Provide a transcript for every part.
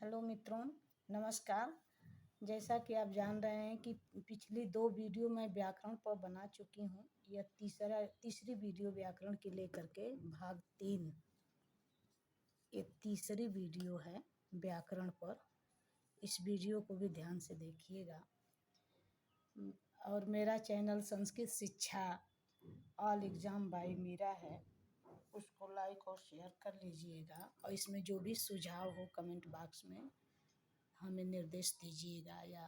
Hello मित्रों, नमस्कार। जैसा कि आप जान रहे हैं कि पिछली 2 वीडियो मैं व्याकरण पर बना चुकी हूँ। यह तीसरी वीडियो व्याकरण के लेकर के भाग 3 ये तीसरी वीडियो है व्याकरण पर। इस वीडियो को भी ध्यान से देखिएगा। और मेरा चैनल संस्कृत शिक्षा ऑल एग्जाम बाय मीरा है, उसको लाइक और शेयर कर लीजिएगा। और इसमें जो भी सुझाव हो कमेंट बॉक्स में हमें निर्देश दीजिएगा या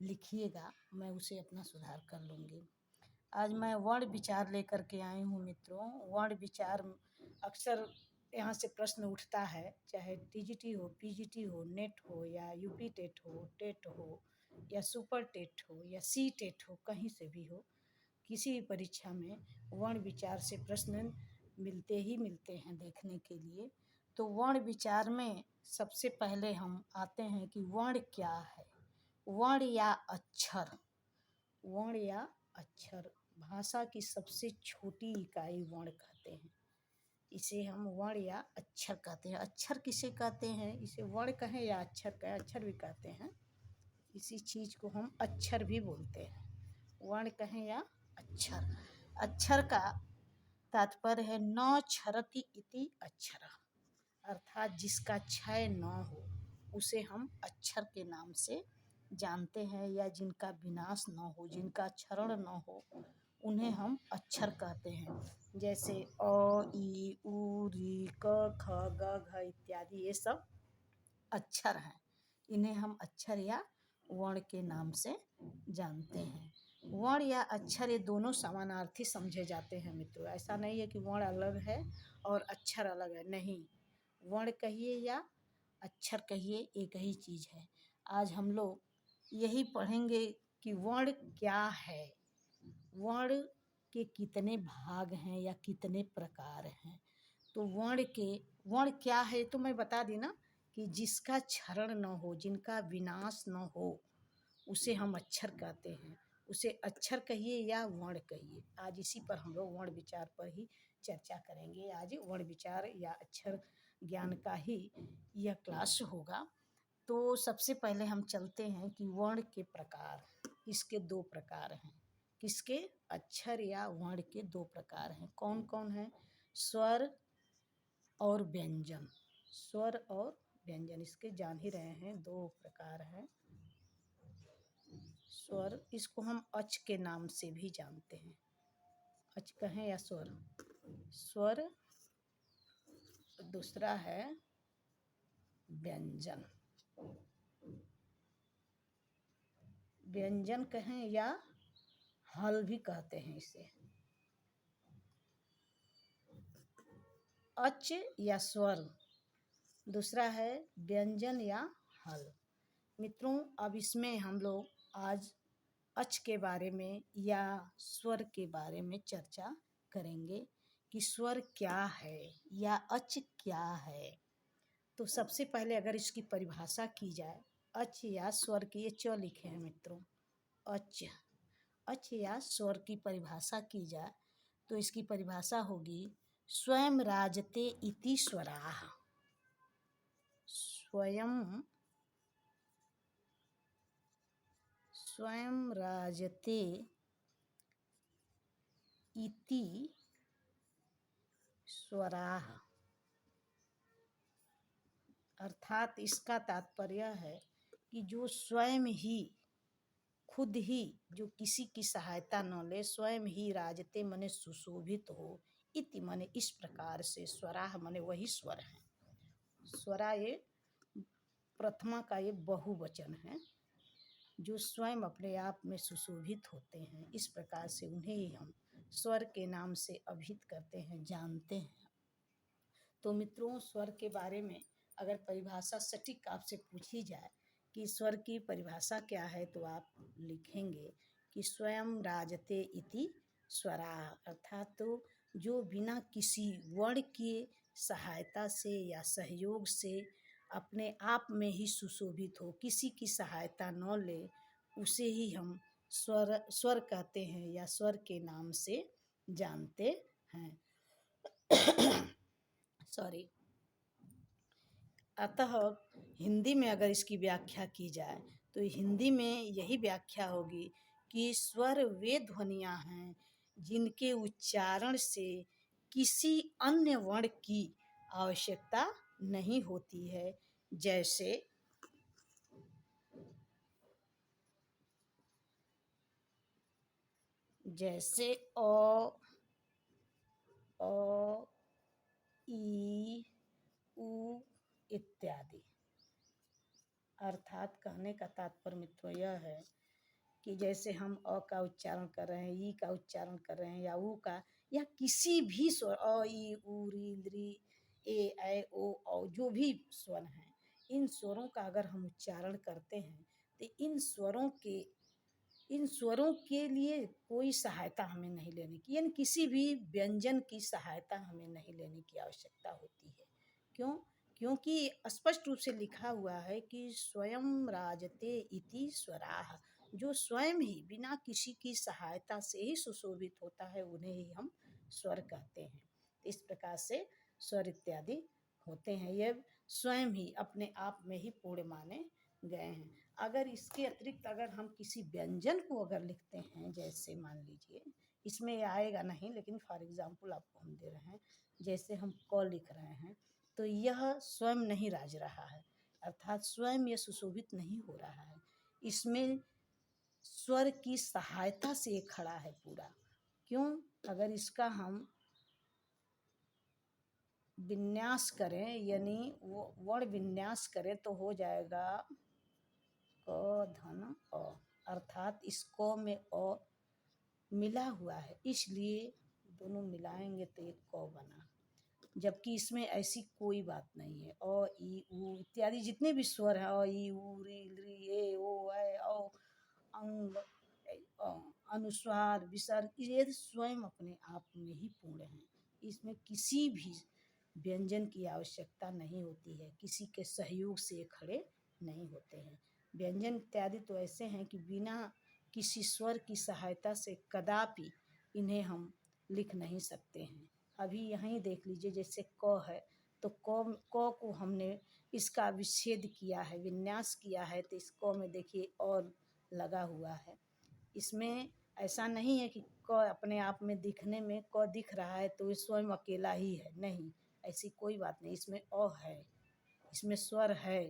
लिखिएगा, मैं उसे अपना सुधार कर लूँगी। आज मैं वर्ण विचार लेकर के आई हूँ मित्रों। वर्ण विचार अक्सर यहाँ से प्रश्न उठता है, चाहे टीजीटी हो, पीजीटी हो, नेट हो या यूपी टेट हो, टेट हो या सुपर टेट हो या सी टेट हो, कहीं से भी हो, किसी भी परीक्षा में वर्ण विचार से प्रश्न मिलते ही मिलते हैं देखने के लिए। तो वर्ण विचार में सबसे पहले हम आते हैं कि वर्ण क्या है। वर्ण या अक्षर, वर्ण या अक्षर भाषा की सबसे छोटी इकाई वर्ण कहते हैं। इसे हम वर्ण या अक्षर कहते हैं। अक्षर किसे कहते हैं? इसे वर्ण कहें या अक्षर कहें, अक्षर भी कहते हैं। इसी चीज़ को हम अक्षर भी बोलते हैं, वर्ण कहें या अक्षर। अक्षर का तात्पर्य है न क्षरति इति अक्षर, अर्थात जिसका क्षय न हो उसे हम अक्षर के नाम से जानते हैं, या जिनका विनाश न हो, जिनका क्षरण न हो, उन्हें हम अक्षर कहते हैं। जैसे अ, ई, उ, री, क, ख, ग, घ इत्यादि ये सब अक्षर हैं। इन्हें हम अक्षर या वर्ण के नाम से जानते हैं। वर्ण या अक्षर ये दोनों समानार्थी समझे जाते हैं मित्रों। ऐसा नहीं है कि वर्ण अलग है और अक्षर अलग है, नहीं। वर्ण कहिए या अक्षर कहिए, एक ही चीज़ है। आज हम लोग यही पढ़ेंगे कि वर्ण क्या है, वर्ण के कितने भाग हैं या कितने प्रकार हैं। तो वर्ण क्या है तो मैं बता दी ना, कि जिसका क्षरण न हो, जिनका विनाश न हो, उसे हम अक्षर कहते हैं। उसे अक्षर कहिए या वर्ण कहिए। आज इसी पर हम लोग वर्ण विचार पर ही चर्चा करेंगे। आज वर्ण विचार या अक्षर ज्ञान का ही यह क्लास होगा। तो सबसे पहले हम चलते हैं कि वर्ण के प्रकार। इसके 2 प्रकार हैं। किसके? अक्षर या वर्ण के 2 प्रकार हैं। कौन कौन है? स्वर और व्यंजन। स्वर और व्यंजन, इसके जान ही रहे हैं, 2 प्रकार हैं। स्वर, इसको हम अच के नाम से भी जानते हैं, अच कहें या स्वर। स्वर, दूसरा है व्यंजन। व्यंजन कहें या हल भी कहते हैं इसे। अच या स्वर, दूसरा है व्यंजन या हल। मित्रों, अब इसमें हम लोग आज अच के बारे में या स्वर के बारे में चर्चा करेंगे कि स्वर क्या है या अच क्या है। तो सबसे पहले अगर इसकी परिभाषा की जाए, अच या स्वर की, ये च लिखे हैं मित्रों, अच या स्वर की परिभाषा की जाए तो इसकी परिभाषा होगी स्वयं राजते इति स्वराः। स्वयं राजते इति स्वराः, अर्थात इसका तात्पर्य है कि जो स्वयं ही, खुद ही, जो किसी की सहायता न ले, स्वयं ही राजते मने सुशोभित हो, इति मने इस प्रकार से, स्वराः मने वही स्वर है। स्वरा ये प्रथमा का ये बहुवचन है, जो स्वयं अपने आप में सुशोभित होते हैं। इस प्रकार से उन्हें ही हम स्वर के नाम से अभिहित करते हैं, जानते हैं। तो मित्रों, स्वर के बारे में अगर परिभाषा सटीक आपसे पूछी जाए कि स्वर की परिभाषा क्या है, तो आप लिखेंगे कि स्वयं राजते इति स्वराः, अर्थात तो जो बिना किसी वर्ण की सहायता से या सहयोग से अपने आप में ही सुशोभित हो, किसी की सहायता न ले, उसे ही हम स्वर कहते हैं या स्वर के नाम से जानते हैं। सॉरी। अतः हिंदी में अगर इसकी व्याख्या की जाए तो हिंदी में यही व्याख्या होगी कि स्वर वे ध्वनियाँ हैं जिनके उच्चारण से किसी अन्य वर्ण की आवश्यकता नहीं होती है। जैसे जैसे अ, ई, उ इत्यादि। अर्थात कहने का तात्पर्य मित्रों यह है कि जैसे हम अ का उच्चारण कर रहे हैं, ई का उच्चारण कर रहे हैं या ऊ का, या किसी भी स्वर अ ई उ री लृ ए ऐ ओ औ जो भी स्वर हैं, इन स्वरों का अगर हम उच्चारण करते हैं तो इन स्वरों के लिए कोई सहायता हमें नहीं लेने की, यानी किसी भी व्यंजन की सहायता हमें नहीं लेने की आवश्यकता होती है। क्यों? क्योंकि स्पष्ट रूप से लिखा हुआ है कि स्वयं राजते इति स्वराः, जो स्वयं ही बिना किसी की सहायता से ही सुशोभित होता है उन्हें ही हम स्वर कहते हैं। इस प्रकार से स्वर इत्यादि होते हैं, ये स्वयं ही अपने आप में ही पूर्ण माने गए हैं। अगर इसके अतिरिक्त अगर हम किसी व्यंजन को अगर लिखते हैं, जैसे मान लीजिए इसमें ये आएगा नहीं लेकिन फॉर एग्जाम्पल आपको हम दे रहे हैं, जैसे हम क लिख रहे हैं तो यह स्वयं नहीं राज रहा है, अर्थात स्वयं यह सुशोभित नहीं हो रहा है, इसमें स्वर की सहायता से खड़ा है पूरा। क्यों? अगर इसका हम विन्यास करें यानी वो वर्ण विन्यास करें तो हो जाएगा क धन अ, अर्थात इस क में अ मिला हुआ है, इसलिए दोनों मिलाएंगे तो एक क बना। जबकि इसमें ऐसी कोई बात नहीं है। अ ई उ इत्यादि जितने भी स्वर हैं, अ ई उ री लृ ए ओ ऐ औ अंग अनुस्वार विसर्ग, ये स्वयं अपने आप में ही पूर्ण हैं। इसमें किसी भी व्यंजन की आवश्यकता नहीं होती है, किसी के सहयोग से खड़े नहीं होते हैं। व्यंजन इत्यादि तो ऐसे हैं कि बिना किसी स्वर की सहायता से कदापि इन्हें हम लिख नहीं सकते हैं। अभी यहीं देख लीजिए, जैसे क है तो क को हमने इसका विच्छेद किया है, विन्यास किया है, तो इस क में देखिए और लगा हुआ है। इसमें ऐसा नहीं है कि क अपने आप में दिखने में क दिख रहा है तो ये स्वयं अकेला ही है, नहीं, ऐसी कोई बात नहीं। इसमें अ है, इसमें स्वर है,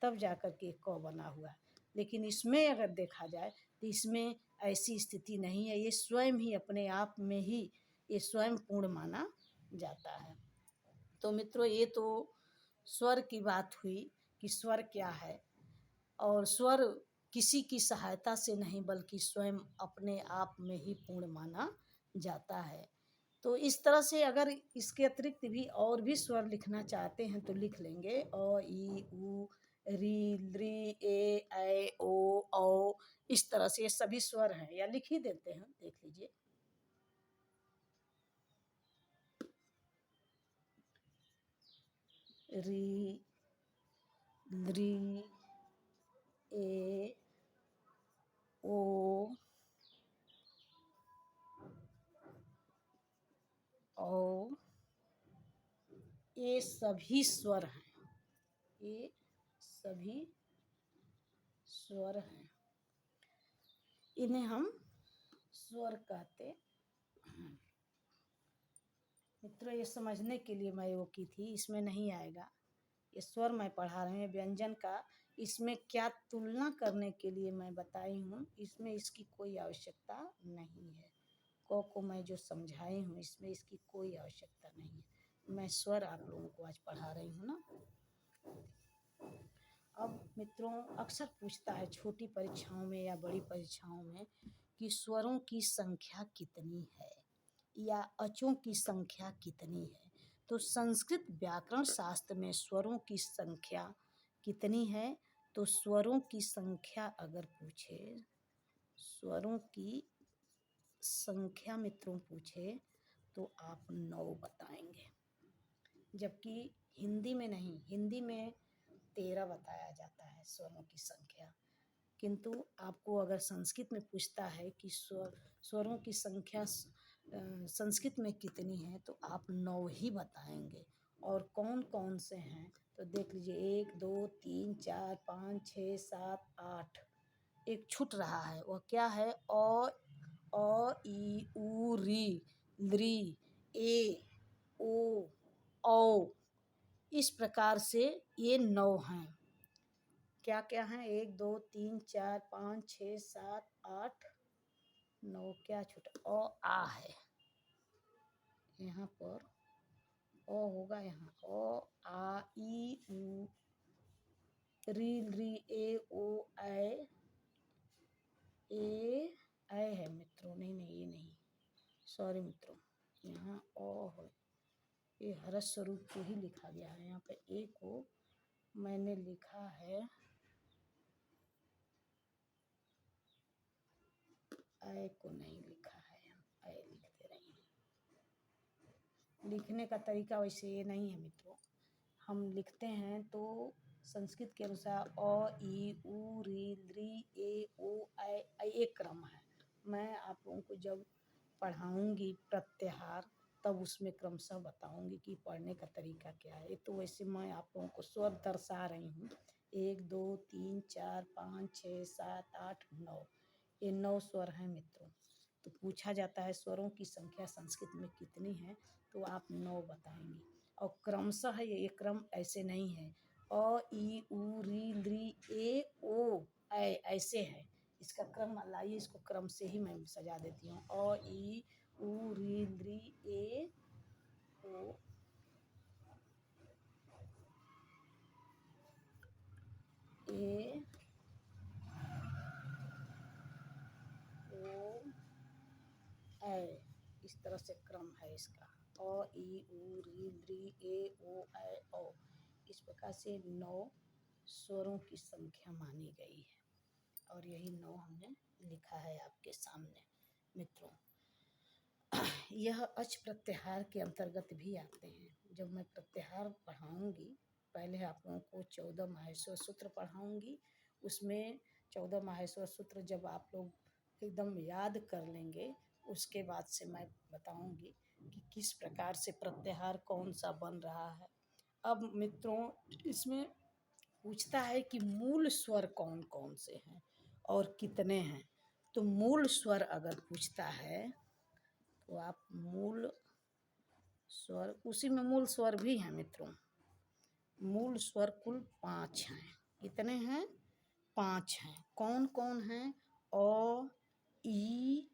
तब जाकर के क बना हुआ है। लेकिन इसमें अगर देखा जाए तो इसमें ऐसी स्थिति नहीं है, ये स्वयं ही अपने आप में ही ये स्वयं पूर्ण माना जाता है। तो मित्रों, ये तो स्वर की बात हुई कि स्वर क्या है, और स्वर किसी की सहायता से नहीं बल्कि स्वयं अपने आप में ही पूर्ण माना जाता है। तो इस तरह से अगर इसके अतिरिक्त भी और भी स्वर लिखना चाहते हैं तो लिख लेंगे। अ ई उ री लृ ए ऐ ओ औ, इस तरह से ये सभी स्वर हैं, या लिख ही देते हैं, देख लीजिए। री लृ ए ओ औ, ये सभी स्वर हैं, ये सभी स्वर हैं, इन्हें हम स्वर कहते हैं। मित्रों, ये समझने के लिए मैं वो की थी, इसमें नहीं आएगा, ये स्वर मैं पढ़ा रही हूँ व्यंजन का, इसमें क्या तुलना करने के लिए मैं बताई हूँ, इसमें इसकी कोई आवश्यकता नहीं है। को मैं जो समझाई हूँ इसमें इसकी कोई आवश्यकता नहीं है, मैं स्वर आप लोगों को आज पढ़ा रही हूँ ना। अब मित्रों, अक्सर पूछता है छोटी परीक्षाओं में या बड़ी परीक्षाओं में कि स्वरों की संख्या कितनी है या अचों की संख्या कितनी है। तो संस्कृत व्याकरण शास्त्र में स्वरों की संख्या कितनी है, तो स्वरों की संख्या अगर पूछे, स्वरों की संख्या मित्रों पूछे तो आप 9 बताएंगे, जबकि हिंदी में नहीं, हिंदी में 13 बताया जाता है स्वरों की संख्या। किंतु आपको अगर संस्कृत में पूछता है कि स्वरों की संख्या संस्कृत में कितनी है तो आप 9 ही बताएंगे। और कौन कौन से हैं तो देख लीजिए 1 2 3 4 5 6 7 8 एक छूट रहा है, वह क्या है? ई ऊ री लृ ए ओ औ। इस प्रकार से ये 9 हैं। क्या क्या हैं? 1 2 3 4 5 6 7 8 9 क्या छूटा? आ है यहाँ पर, होगा यहाँ आ ई ऊ री लृ ए ओ ऐ है मित्रों, नहीं ये नहीं, सॉरी मित्रों, यहाँ है, ये हरस स्वरूप को ही लिखा गया है। यहाँ पे ए को मैंने लिखा है ऐ को नहीं लिखा है, ऐ लिखते रहे। लिखने का तरीका वैसे ये नहीं है मित्रों, हम लिखते हैं तो संस्कृत के अनुसार ई ऊ री लृ ए ओ ऐ एक क्रम है। मैं आप लोगों को जब पढ़ाऊंगी प्रत्याहार तब उसमें क्रमशः बताऊंगी कि पढ़ने का तरीका क्या है। तो वैसे मैं आप लोगों को स्वर दर्शा रही हूँ। 1 2 3 4 5 6 7 8 9, ये 9 स्वर हैं मित्रों। तो पूछा जाता है स्वरों की संख्या संस्कृत में कितनी है, तो आप 9 बताएंगे। और क्रमशः ये क्रम ऐसे नहीं है ई ऊ री लृ ए ओ ऐ ऐसे है, इसका क्रम लाइए, इसको क्रम से ही मैं सजा देती हूँ। ई ऊ री लृ ए ओ ए ओ ऐ, इस तरह से क्रम है इसका। ई ऊ री लृ ए ओ ऐ ओ। इस प्रकार से 9 स्वरों की संख्या मानी गई है और यही 9 हमने लिखा है आपके सामने मित्रों। यह अच प्रत्याहार के अंतर्गत भी आते हैं। जब मैं प्रत्याहार पढ़ाऊंगी, पहले आप लोगों को 14 माहेश्वर सूत्र पढ़ाऊंगी। उसमें 14 माहेश्वर सूत्र जब आप लोग एकदम याद कर लेंगे, उसके बाद से मैं बताऊंगी कि किस प्रकार से प्रत्याहार कौन सा बन रहा है। अब मित्रों, इसमें पूछता है कि मूल स्वर कौन कौन से हैं और कितने हैं। तो मूल स्वर अगर पूछता है तो आप मूल स्वर, उसी में मूल स्वर भी हैं मित्रों। मूल स्वर कुल 5 हैं। कितने हैं? 5 हैं। कौन कौन हैं? ई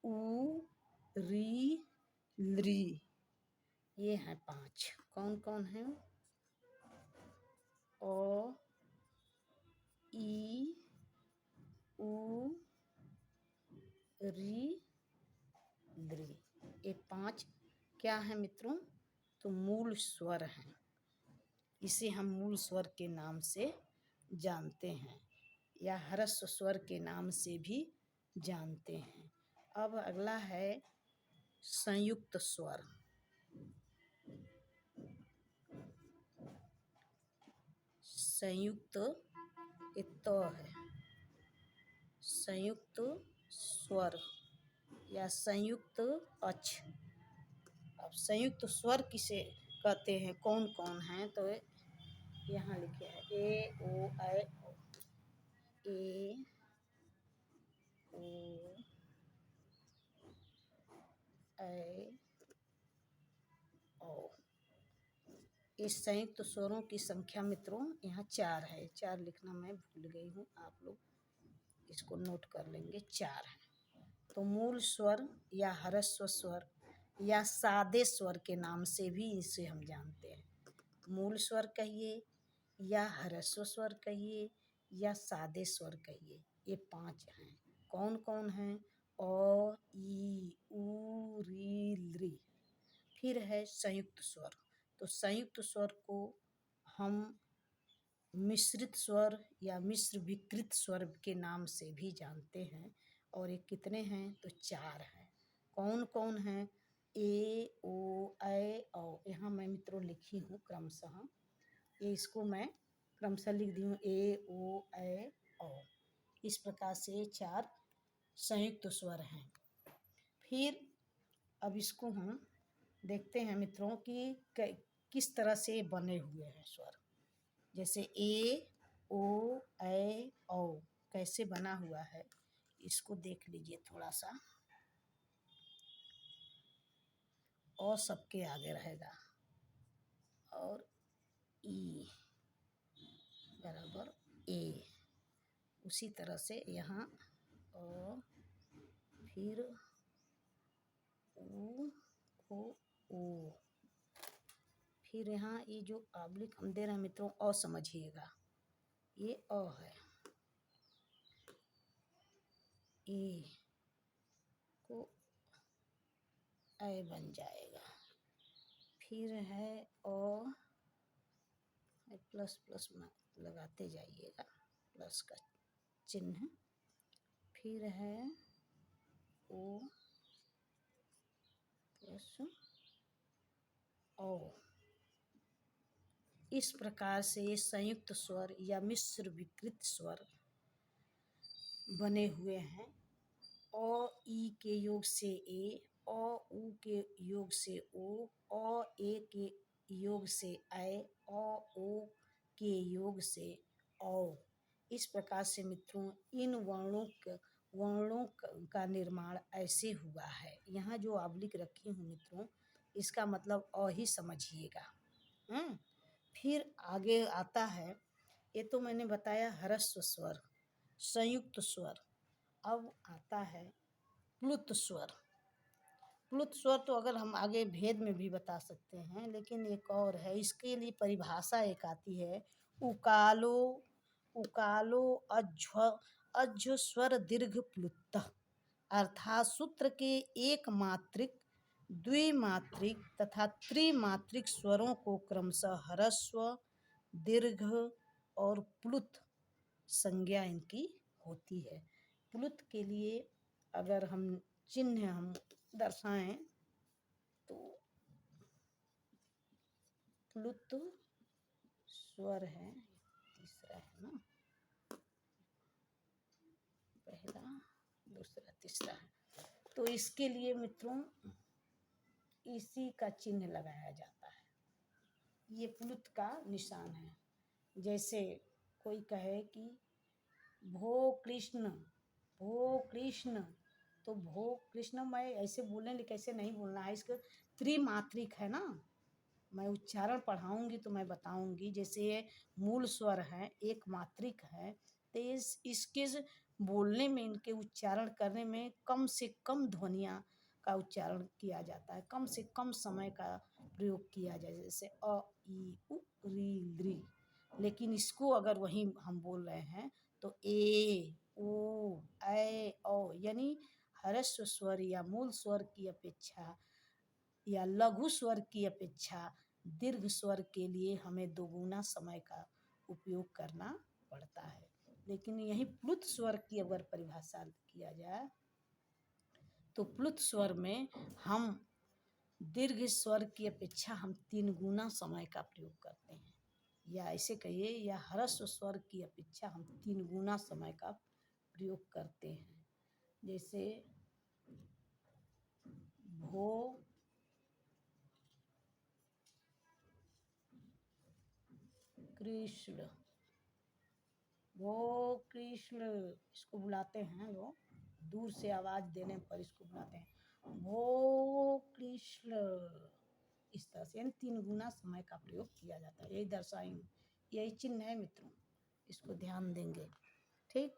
ऊ री लृ, ये हैं 5। कौन कौन हैं? ई ऊ री लृ, ये 5 क्या है मित्रों? तो मूल स्वर हैं। इसे हम मूल स्वर के नाम से जानते हैं या ह्रस्व स्वर के नाम से भी जानते हैं। अब अगला है संयुक्त स्वर। संयुक्त है, संयुक्त स्वर या संयुक्त अच। अब संयुक्त स्वर किसे कहते हैं, कौन कौन हैं? तो यहाँ लिखे हैं ए ओ ऐ ओ। ए ओ ऐ ओ। इस संयुक्त स्वरों की संख्या मित्रों यहाँ 4 है। 4 लिखना मैं भूल गई हूँ, आप लोग इसको नोट कर लेंगे। 4 है। तो मूल स्वर या ह्रस्व स्वर या सादे स्वर के नाम से भी इसे हम जानते हैं। मूल स्वर कहिए या ह्रस्व स्वर कहिए या सादे स्वर कहिए, ये 5 हैं। कौन कौन हैं? ई ऊ री लृ। फिर है संयुक्त स्वर। तो संयुक्त स्वर को हम मिश्रित स्वर या मिश्र विकृत स्वर के नाम से भी जानते हैं। और ये कितने हैं? तो 4 हैं। कौन कौन हैं? ए ओ ऐ औ। यहाँ मैं मित्रों लिखी हूँ क्रमशः, ये इसको मैं क्रमशः लिख दी हूँ ए ओ ऐ औ। इस प्रकार से 4 संयुक्त स्वर हैं। फिर अब इसको हम देखते हैं मित्रों कि किस तरह से बने हुए हैं स्वर। जैसे ए ओ ऐ औ कैसे बना हुआ है इसको देख लीजिए थोड़ा सा। औ सबके आगे रहेगा और ई बराबर ए। उसी तरह से यहाँ अ फिर ऊ ओ ओ, फिर यहाँ ये जो ऑब्लिक हम दे रहे हैं मित्रों अ समझिएगा, ये अ है, ए को ऐ बन जाएगा। फिर है अ प्लस प्लस में लगाते जाइएगा, प्लस का चिन्ह। फिर है ओ प्लस ओ। इस प्रकार से संयुक्त स्वर या मिश्र विकृत स्वर बने हुए हैं। अ ई के योग से ए, अ उ के योग से ओ, अ ए के योग से ऐ, अ ओ के योग से औ। इस प्रकार से मित्रों इन वर्णों का निर्माण ऐसे हुआ है। यहाँ जो ऑब्लिक रखी हूँ मित्रों इसका मतलब अ ही समझिएगा। फिर आगे आता है, ये तो मैंने बताया ह्रस्व स्वर, संयुक्त स्वर। अब आता है प्लुत स्वर। प्लुत स्वर तो अगर हम आगे भेद में भी बता सकते हैं, लेकिन एक और है, इसके लिए परिभाषा एक आती है, उकालो उकालो अज्व स्वर दीर्घ प्लुत, अर्थात सूत्र के एक मात्रिक, द्विमात्रिक तथा त्रिमात्रिक स्वरों को क्रमशः ह्रस्व, दीर्घ और प्लुत संज्ञा इनकी होती है। प्लुत के लिए अगर हम चिन्ह हम दर्शाएं तो प्लुत स्वर है, तीसरा है ना, पहला दूसरा तीसरा है, तो इसके लिए मित्रों इसी का चिन्ह लगाया जाता है। ये प्लुत का निशान है। जैसे कोई कहे कि भो कृष्ण, भो कृष्ण, तो भो कृष्ण मैं ऐसे बोलने कैसे नहीं बोलना है, इसका त्रिमात्रिक है ना, मैं उच्चारण पढ़ाऊंगी तो मैं बताऊंगी। जैसे ये मूल स्वर है, एक मात्रिक है, तो इसके बोलने में, इनके उच्चारण करने में कम से कम ध्वनियाँ का उच्चारण किया जाता है, कम से कम समय का प्रयोग किया जाए, जैसे अ ई उ री ली। लेकिन इसको अगर वहीं हम बोल रहे हैं तो ए ओ ऐ औ, यानी ह्रस्व स्वर या मूल स्वर की अपेक्षा या लघु स्वर की अपेक्षा दीर्घ स्वर के लिए हमें दोगुना समय का उपयोग करना पड़ता है। लेकिन यही प्लुत स्वर की अगर परिभाषा किया जाए तो प्लुत स्वर में हम दीर्घ स्वर की अपेक्षा हम 3 गुना समय का प्रयोग करते हैं, या ऐसे कहिए या ह्रस्व स्वर की अपेक्षा हम 3 गुना समय का प्रयोग करते हैं। जैसे भो कृष्ण, भो कृष्ण, इसको बुलाते हैं लोग, दूर से आवाज देने पर इसको बुलाते हैं भो कृष्ण। इस तरह से 3 गुना समय का प्रयोग किया जाता है। यही दर्शाएंगे, यही चिन्ह है मित्रों, इसको ध्यान देंगे। ठीक,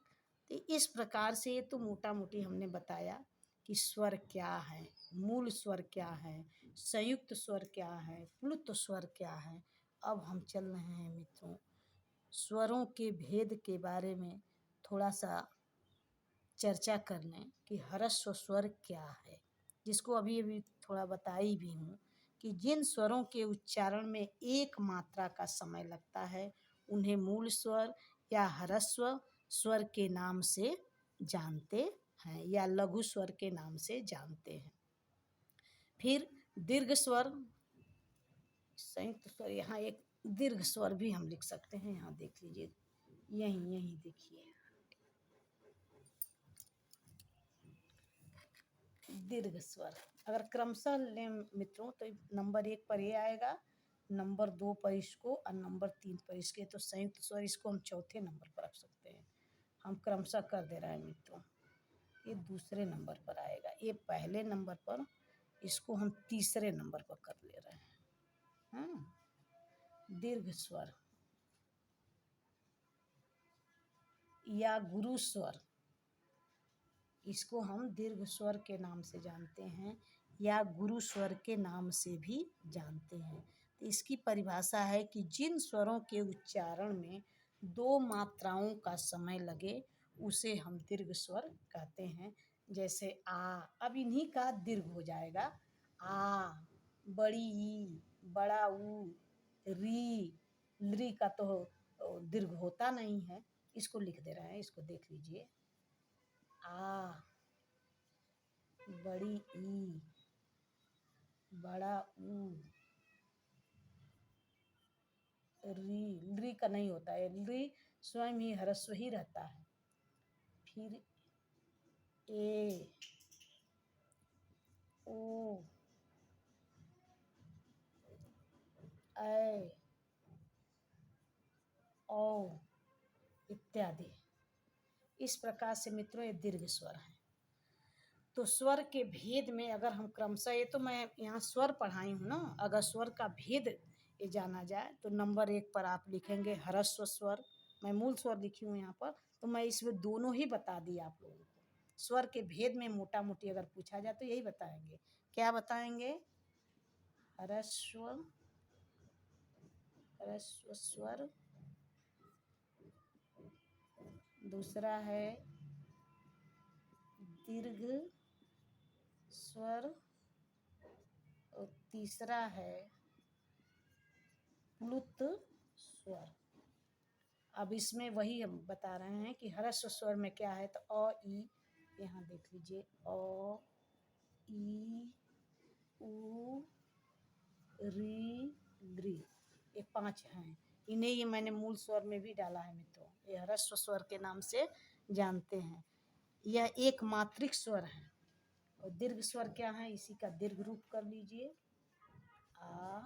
तो इस प्रकार से ये तो मोटा मोटी हमने बताया कि स्वर क्या है, मूल स्वर क्या है, संयुक्त स्वर क्या है, प्लुत स्वर क्या है। अब हम चल रहे हैं मित्रों स्वरों के भेद के बारे में थोड़ा सा चर्चा कर लें कि ह्रस्व स्वर क्या है, जिसको अभी अभी थोड़ा बताई भी हूँ कि जिन स्वरों के उच्चारण में एक मात्रा का समय लगता है उन्हें मूल स्वर या ह्रस्व स्वर के नाम से जानते हैं या लघु स्वर के नाम से जानते हैं। फिर दीर्घ स्वर, संयुक्त स्वर, यहाँ एक दीर्घ स्वर भी हम लिख सकते हैं, यहाँ देख लीजिए, यहीं यहीं देखिए दीर्घ स्वर। अगर क्रमशः लें मित्रों तो नंबर 1 पर ये आएगा नंबर 2 पर इसको और नंबर 3 पर इसके, तो संयुक्त स्वर इसको हम चौथे नंबर पर रख सकते हैं। हम क्रमशः कर दे रहे हैं मित्रों। ये दूसरे नंबर पर आएगा, ये पहले नंबर पर, इसको हम तीसरे नंबर पर कर ले रहे हैं। दीर्घ स्वर या गुरु स्वर, इसको हम दीर्घ स्वर के नाम से जानते हैं या गुरु स्वर के नाम से भी जानते हैं। तो इसकी परिभाषा है कि जिन स्वरों के उच्चारण में 2 मात्राओं का समय लगे उसे हम दीर्घ स्वर कहते हैं। जैसे आ, अब इन्हीं का दीर्घ हो जाएगा। आ, बड़ी ई, बड़ा ऊ, री, ली का तो दीर्घ होता नहीं है। इसको लिख दे रहे हैं, इसको देख लीजिए। आ, बड़ी ई, बड़ा ऊ, री का नहीं होता है, री स्वयं ही ह्रस्व ही रहता है। फिर ए, ओ, ऐ, औ इत्यादि। इस प्रकार से मित्रों ये दीर्घ स्वर हैं। तो स्वर के भेद में अगर हम क्रमशः, ये तो मैं यहाँ स्वर पढ़ाई हूँ ना, अगर स्वर का भेद ये जाना जाए तो नंबर 1 पर आप लिखेंगे ह्रस्व स्वर। मैं मूल स्वर लिखी हूँ यहाँ पर, तो मैं इसमें दोनों ही बता दी आप लोगों को। स्वर के भेद में मोटा मोटी अगर पूछा जाए तो यही बताएंगे। क्या बताएंगे? ह्रस्व, ह्रस्व स्वर, दूसरा है दीर्घ स्वर और तीसरा है प्लुत स्वर। अब इसमें वही हम बता रहे हैं कि ह्रस्व स्वर में क्या है, तो अ, ई, यहाँ देख लीजिए, अ, ई, उ, री, लृ, ये 5 हैं। इन्हें ये मैंने मूल स्वर में भी डाला है मित्रों, ये ह्रस्व स्वर के नाम से जानते हैं। यह एक मात्रिक स्वर है। और दीर्घ स्वर क्या है, इसी का दीर्घ रूप कर लीजिए। आ,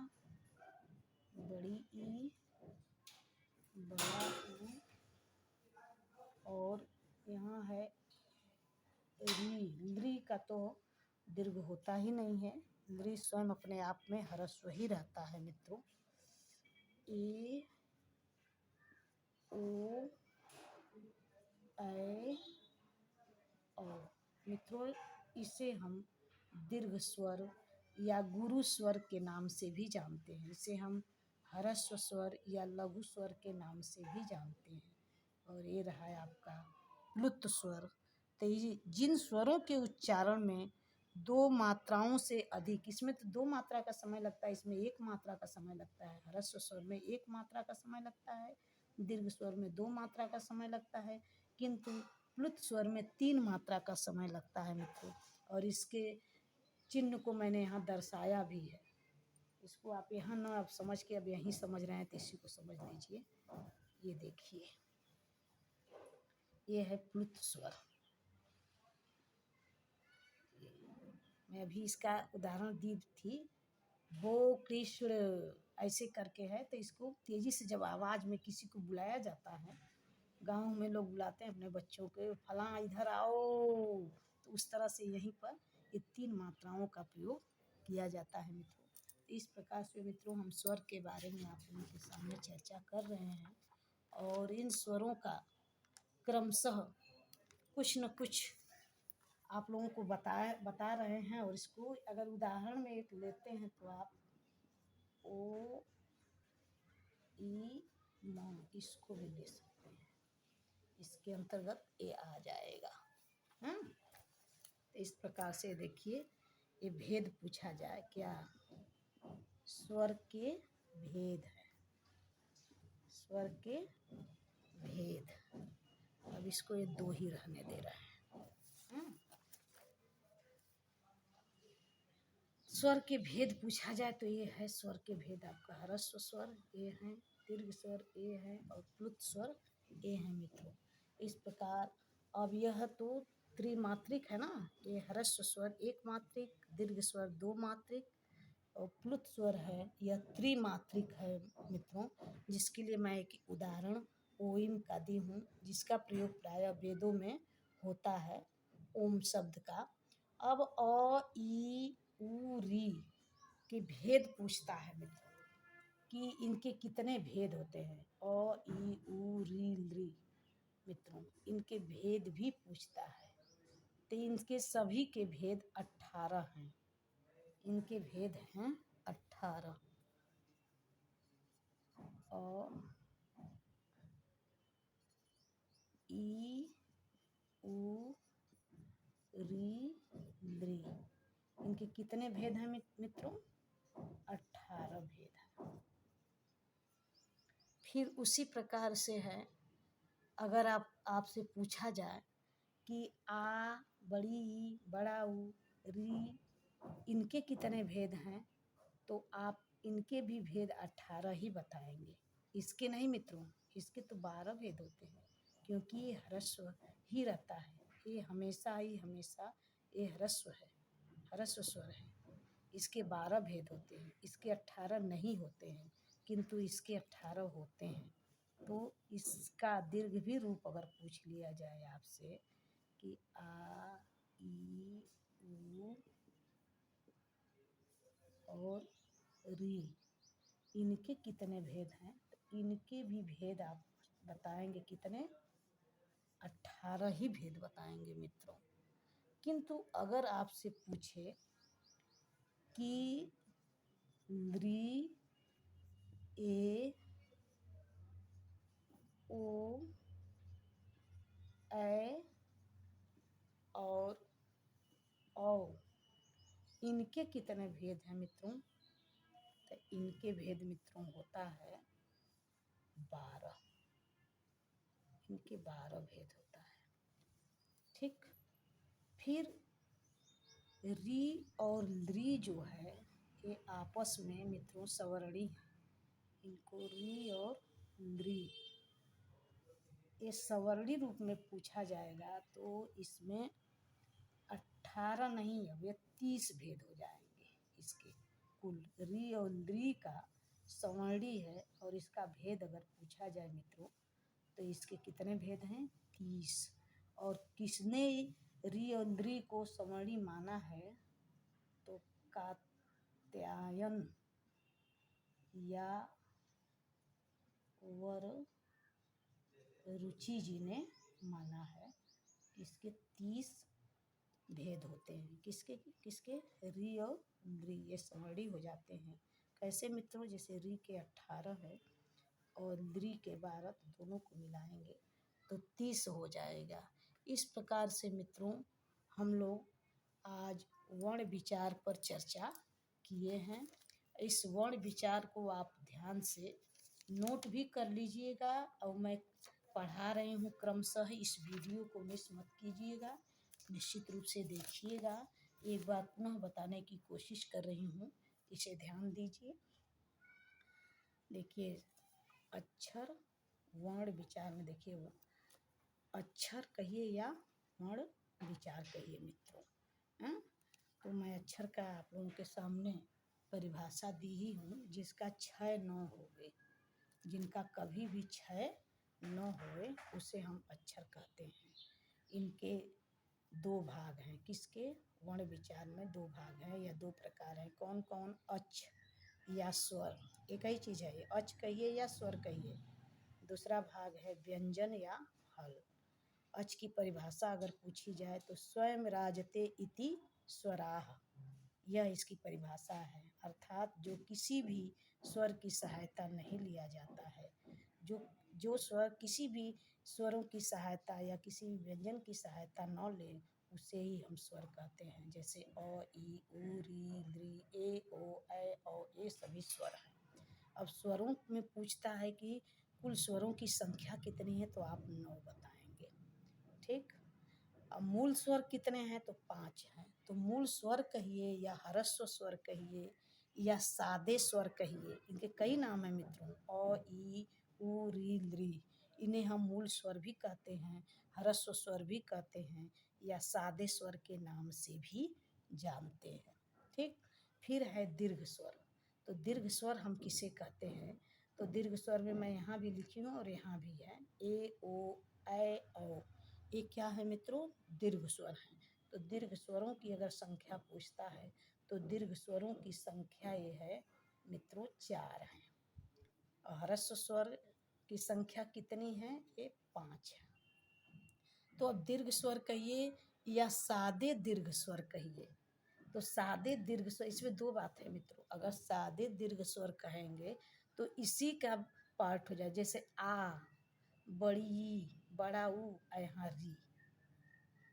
बड़ी ई, बड़ा ऊ, और यहाँ है री, री का तो दीर्घ होता ही नहीं है, री स्वयं अपने आप में ह्रस्व ही रहता है मित्रों। ए, ओ, ऐ, औ। मित्रों इसे हम दीर्घ स्वर या गुरु स्वर के नाम से भी जानते हैं। इसे हम ह्रस्व स्वर या लघु स्वर के नाम से भी जानते हैं। और ये रहा है आपका प्लुत स्वर। तो जिन स्वरों के उच्चारण में 2 मात्राओं से अधिक, इसमें तो 2 मात्रा का समय लगता है, इसमें 1 मात्रा का समय लगता है। ह्रस्व स्वर में 1 मात्रा का समय लगता है, दीर्घ स्वर में 2 मात्रा का समय लगता है, किंतु प्लुत स्वर में 3 मात्रा का समय लगता है मित्रों। और इसके चिन्ह को मैंने यहाँ दर्शाया भी है। इसको आप यहाँ ना आप समझ के अब यहीं समझ रहे हैं तो इसी को समझ लीजिए। ये देखिए, ये है प्लुत स्वर। मैं अभी इसका उदाहरण दी थी, वो कृष्ण ऐसे करके है। तो इसको तेजी से जब आवाज़ में किसी को बुलाया जाता है, गांव में लोग बुलाते हैं अपने बच्चों के, फलां इधर आओ, तो उस तरह से यहीं पर ये 3 मात्राओं का प्रयोग किया जाता है मित्रों। इस प्रकार से मित्रों हम स्वर के बारे में आप लोगों के सामने चर्चा कर रहे हैं। और इन स्वरों का क्रमशः कुछ न कुछ आप लोगों को बता रहे हैं। और इसको अगर उदाहरण में एक लेते हैं तो आप ओ, ई, म, इसको भी ले सकते हैं, इसके अंतर्गत ए आ जाएगा। तो इस प्रकार से देखिए, ये भेद पूछा जाए, क्या स्वर के भेद है, स्वर के भेद। अब इसको ये 2 ही रहने दे रहे हैं। स्वर के भेद पूछा जाए तो ये है स्वर के भेद आपका ह्रस्व स्वर ए है, दीर्घ स्वर ए है और प्लुत स्वर ए है मित्रों। इस प्रकार अब यह तो त्रिमात्रिक है ना, ये ह्रस्व स्वर 1 मात्रिक, दीर्घ स्वर 2 मात्रिक, और प्लुत स्वर है, यह त्रिमात्रिक है मित्रों, जिसके लिए मैं एक उदाहरण ओम का दी हूँ, जिसका प्रयोग प्रायः वेदों में होता है, ओम शब्द का। अब अ ई उ री के भेद पूछता है मित्रों कि इनके कितने भेद होते हैं। अ ई उ री ली मित्रों, इनके भेद भी पूछता है। तो इनके सभी के भेद 18 हैं। इनके भेद हैं 18। और ई उ री ली, इनके कितने भेद हैं मित्रों? 18 भेद हैं। फिर उसी प्रकार से है, अगर आपसे पूछा जाए कि आ, बड़ी ई, बड़ा उ, री, इनके कितने भेद हैं, तो आप इनके भी भेद 18 ही बताएंगे। इसके नहीं मित्रों, इसके तो 12 भेद होते हैं, क्योंकि ये ह्रस्व ही रहता है। ये हमेशा ये ह्रस्व है, ह्रस्व स्वर है। इसके 12 भेद होते हैं, इसके 18 नहीं होते हैं, किंतु इसके 18 होते हैं। तो इसका दीर्घ भी रूप अगर पूछ लिया जाए आपसे कि आ, ई, उ और री, इनके कितने भेद हैं, तो इनके भी भेद आप बताएंगे कितने? 18 ही भेद बताएंगे मित्रों। किंतु अगर आपसे पूछे कि री, ए, ओ, ए और औ, इनके कितने भेद हैं मित्रों, तो इनके भेद मित्रों होता है 12। इनके 12 भेद होता है। ठीक। फिर री और ली जो है, ये आपस में मित्रों सवर्णी है। इनको री और ली ये सवर्णी रूप में पूछा जाएगा तो इसमें 18 नहीं, अब ये 30 भेद हो जाएंगे। इसके कुल री और ली का सवर्णी है, और इसका भेद अगर पूछा जाए मित्रों तो इसके कितने भेद हैं? 30। और किसने री और ली को सवर्णी माना है, तो कात्यायन या रुचि जी ने माना है। इसके 30 भेद होते हैं। किसके किसके? री और ली, ये सवर्णी हो जाते हैं। कैसे मित्रों? जैसे री के 18 है और ली के 12, तो दोनों को मिलाएंगे तो 30 हो जाएगा। इस प्रकार से मित्रों हम लोग आज वर्ण विचार पर चर्चा किए हैं। इस वर्ण विचार को आप ध्यान से नोट भी कर लीजिएगा, और मैं पढ़ा रही हूँ क्रमशः, इस वीडियो को मिस मत कीजिएगा, निश्चित रूप से देखिएगा। एक बार पुनः बताने की कोशिश कर रही हूँ, इसे ध्यान दीजिए। देखिए, अक्षर वर्ण विचार में देखिए, वो अक्षर कहिए या वर्ण विचार कहिए मित्रों। तो मैं अक्षर का आप लोगों के सामने परिभाषा दी ही हूँ, जिसका क्षय न होवे, जिनका कभी भी क्षय न होए, उसे हम अक्षर कहते हैं। इनके 2 भाग हैं। किसके? वर्ण विचार में 2 भाग हैं या 2 प्रकार हैं। कौन कौन? अच या स्वर, एक ही चीज़ है ये, अच कहिए या स्वर कहिए। दूसरा भाग है व्यंजन या हल। अच की परिभाषा अगर पूछी जाए तो स्वयं राजते इति स्वराः, यह इसकी परिभाषा है। अर्थात जो किसी भी स्वर की सहायता नहीं लिया जाता है, जो स्वर किसी भी स्वरों की सहायता या किसी व्यंजन की सहायता न ले, उसे ही हम स्वर कहते हैं। जैसे अ, ई, उ, री, ली, ए, ओ, ऐ, औ, ये सभी स्वर हैं। अब स्वरों में पूछता है कि कुल स्वरों की संख्या कितनी है, तो आप 9 बताएंगे। ठीक। अब मूल स्वर कितने हैं, तो 5 हैं। तो मूल स्वर कहिए या ह्रस्व स्वर कहिए या सादे स्वर कहिए, इनके कई नाम हैं मित्रों। अ, ई, उ, री, ली, इन्हें हम मूल स्वर भी कहते हैं, ह्रस्व स्वर भी कहते हैं, या सादे स्वर के नाम से भी जानते हैं। ठीक। फिर है दीर्घ स्वर। तो दीर्घ स्वर हम किसे कहते हैं? तो दीर्घ स्वर में मैं यहाँ भी लिखी हूँ और यहाँ भी है, ए ओ ऐ औ। ये क्या है मित्रों? दीर्घ स्वर है। तो दीर्घ स्वरों की अगर संख्या पूछता है तो दीर्घ स्वरों की संख्या ये है मित्रों 4 है। और ह्रस्व स्वर की संख्या कितनी है? ये 5 है। तो अब दीर्घ स्वर कहिए या सादे दीर्घ स्वर कहिए। तो सादे दीर्घ स्वर, इसमें दो बात है मित्रों। अगर सादे दीर्घ स्वर कहेंगे तो इसी का पार्ट हो जाए, जैसे आ, बड़ी ई, बड़ा ऊ, यहाँ री।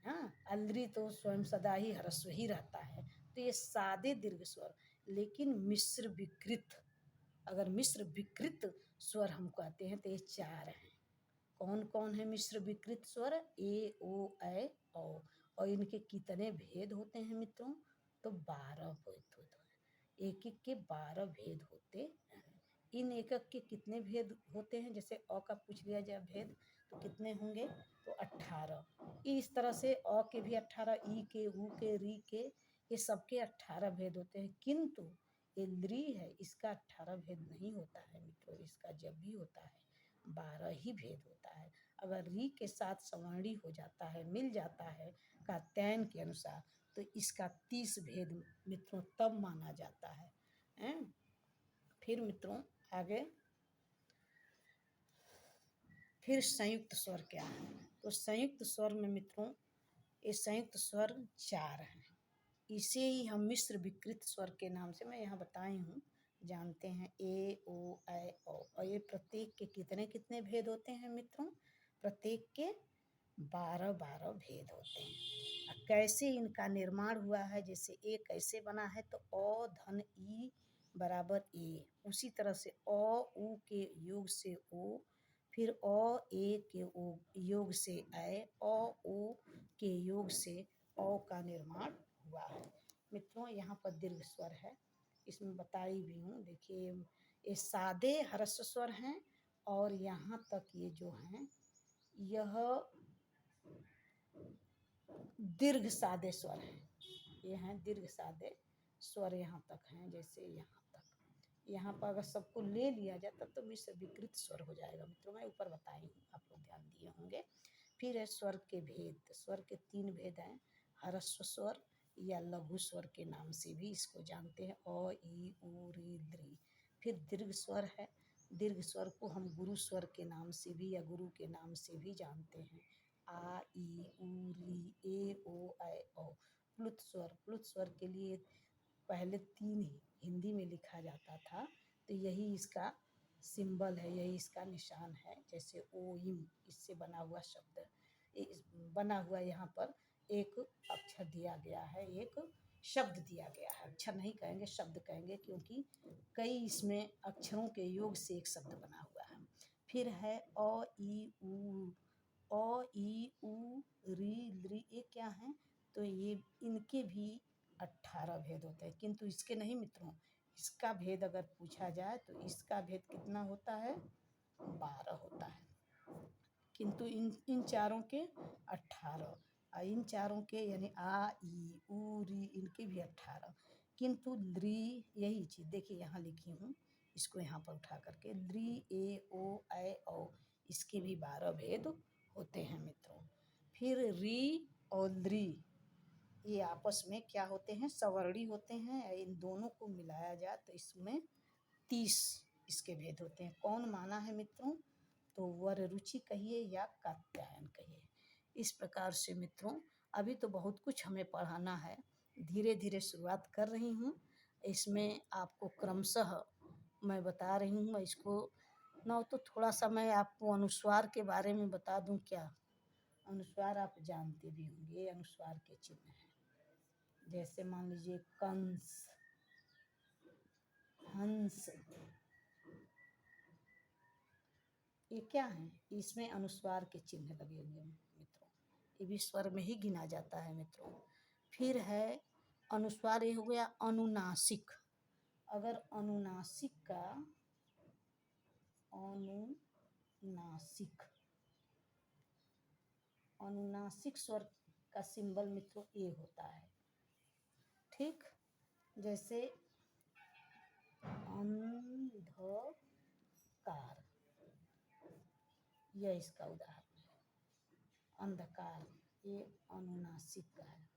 हाँ, अलरी तो स्वयं सदा ही ह्रस्व ही रहता है। तो ये सादे दीर्घ स्वर। लेकिन मिश्र विकृत, अगर मिश्र विकृत स्वर हम कहते हैं तो ये 4 हैं। कौन कौन है मिश्र विकृत स्वर? ए ओ ऐ औ। और इनके कितने भेद होते हैं मित्रों? तो 12 भेद होते हैं। एक एक के 12 भेद होते हैं। इन एकक के कितने भेद होते हैं? जैसे अ का पूछ लिया जाए भेद तो कितने होंगे? तो 18। इस तरह से अ के भी 18, ई के, ऊ के, री के, ये सबके 18 भेद होते हैं। किंतु ये ली है, इसका 18 भेद नहीं होता है मित्रों। इसका जब भी होता है 12 ही भेद होता है। अगर री के साथ सवर्णी हो जाता है, मिल जाता है कात्यायन के अनुसार, तो इसका 30 भेद मित्रों तब माना जाता है। फिर मित्रों आगे, फिर संयुक्त स्वर क्या है? तो संयुक्त स्वर में मित्रों ये संयुक्त स्वर 4 हैं। इसे ही हम मिश्र विकृत स्वर के नाम से मैं यहाँ बताई हूँ जानते हैं, ए ओ ऐ औ। और ये प्रत्येक के कितने कितने भेद होते हैं मित्रों? प्रत्येक के 12 भेद होते हैं। कैसे इनका निर्माण हुआ है? जैसे ए कैसे बना है? तो अ धन ई बराबर ए। उसी तरह से अ उ के योग से ओ, फिर अ ए के ओ योग से ऐ, अ ओ के योग से औ का निर्माण हुआ है। मित्रों यहाँ पर दीर्घ स्वर है, इसमें बताई भी हूँ। देखिए ये सादे ह्रस्व स्वर हैं और यहाँ तक ये जो हैं यह दीर्घ सादे स्वर हैं। ये हैं दीर्घ सादे स्वर, यहाँ तक हैं। जैसे यहाँ तक, यहाँ पर अगर सबको ले लिया जाए तब तो मिश्र विकृत स्वर हो जाएगा मित्रों। मैं ऊपर बताई हूँ, आप लोग ध्यान दिए होंगे। फिर है स्वर के भेद। स्वर के 3 भेद हैं। ह्रस्व स्वर या लघु स्वर के नाम से भी इसको जानते हैं, अ ई उ री द्री। फिर दीर्घ स्वर है। दीर्घ स्वर को हम गुरु स्वर के नाम से भी या गुरु के नाम से भी जानते हैं, आ ई उ री, ए ओ ऐ औ। प्लुत स्वर, प्लुत स्वर के लिए पहले 3 ही हिंदी में लिखा जाता था, तो यही इसका सिंबल है, यही इसका निशान है। जैसे ओ इम, इससे बना हुआ शब्द बना हुआ यहाँ पर एक अक्षर दिया गया है, एक शब्द दिया गया है। अक्षर नहीं कहेंगे, शब्द कहेंगे, क्योंकि कई इसमें अक्षरों के योग से एक शब्द बना हुआ है। फिर है अ ई उ, अ ई उ री लृ। ये क्या है? तो ये इनके भी 18 भेद होते हैं, किंतु इसके नहीं मित्रों। इसका भेद अगर पूछा जाए तो इसका भेद कितना होता है? 12 होता है। किंतु इन चारों के 18, और इन चारों के यानी आ ई उ री, इनके भी 18। किंतु लृ, यही चीज़ देखिए यहाँ लिखी हूँ, इसको यहाँ पर उठा करके, लृ ए ओ ऐ औ, इसके भी 12 भेद होते हैं मित्रों। फिर री और लृ ये आपस में क्या होते हैं? सवर्णी होते हैं। इन दोनों को मिलाया जाए तो इसमें 30 इसके भेद होते हैं। कौन माना है मित्रों? तो वर रुचि कहिए या कात्यायन कहिए। इस प्रकार से मित्रों अभी तो बहुत कुछ हमें पढ़ाना है, धीरे धीरे शुरुआत कर रही हूँ। इसमें आपको क्रमशः मैं बता रही हूँ। इसको ना तो थोड़ा सा मैं आपको अनुस्वार के बारे में बता दूँ क्या? अनुस्वार आप जानते भी होंगे, अनुस्वार के चिन्ह हैं। जैसे मान लीजिए कंस, हंस, ये क्या है? इसमें अनुस्वार के चिन्ह लगे हुए हैं मित्रों। ये भी स्वर में ही गिना जाता है मित्रों। फिर है अनुस्वार, ये हो गया अनुनासिक। अगर अनुनासिक का, अनुनासिक, अनुनासिक स्वर का सिंबल मित्रों ए होता है। ठीक, जैसे अंधकार, यह इसका उदाहरण है। अंधकार ये अनुनासिक का है।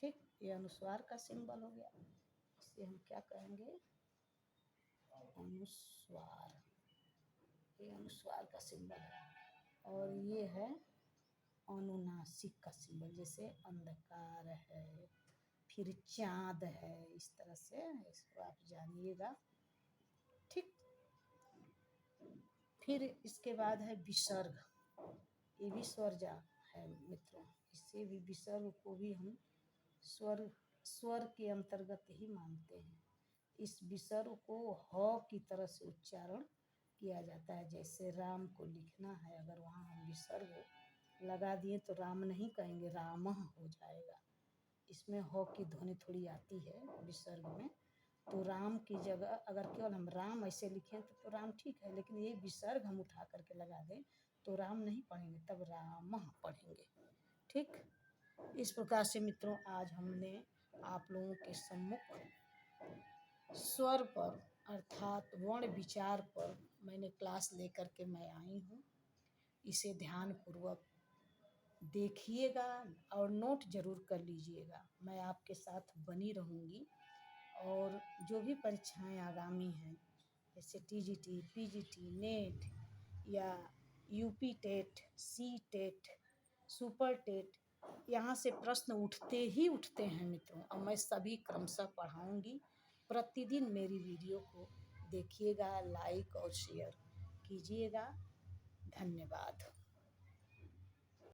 ठीक, ये अनुस्वार का सिंबल हो गया। इसे हम क्या कहेंगे? अनुस्वार। ये अनुस्वार का सिंबल है। और ये है अनुनासिक का सिंबल, जैसे अंधकार है, फिर चाँद है, इस तरह से इसको आप जानिएगा। ठीक, फिर इसके बाद है विसर्ग। ये भी स्वरजा है मित्रों। इससे भी विसर्ग को भी हम स्वर के अंतर्गत ही मानते हैं। इस विसर्ग को ह की तरह से उच्चारण किया जाता है। जैसे राम को लिखना है, अगर वहाँ हम विसर्ग लगा दिए तो राम नहीं कहेंगे, रामः हो जाएगा। इसमें ह की ध्वनि थोड़ी आती है विसर्ग में। तो राम की जगह अगर केवल हम राम ऐसे लिखें तो राम ठीक है, लेकिन ये विसर्ग हम उठा करके लगा दें तो राम नहीं पढ़ेंगे, तब रामः पढ़ेंगे। ठीक, इस प्रकार से मित्रों आज हमने आप लोगों के सम्मुख स्वर पर अर्थात वर्ण विचार पर मैंने क्लास लेकर के मैं आई हूँ। इसे ध्यानपूर्वक देखिएगा और नोट जरूर कर लीजिएगा। मैं आपके साथ बनी रहूँगी। और जो भी परीक्षाएं आगामी हैं, जैसे टीजीटी, पीजीटी, नेट या UP TET, C TET, super TET, यहाँ से प्रश्न उठते ही उठते हैं मित्रों। और मैं सभी क्रमशः पढ़ाऊँगी। प्रतिदिन मेरी वीडियो को देखिएगा, लाइक और शेयर कीजिएगा। धन्यवाद।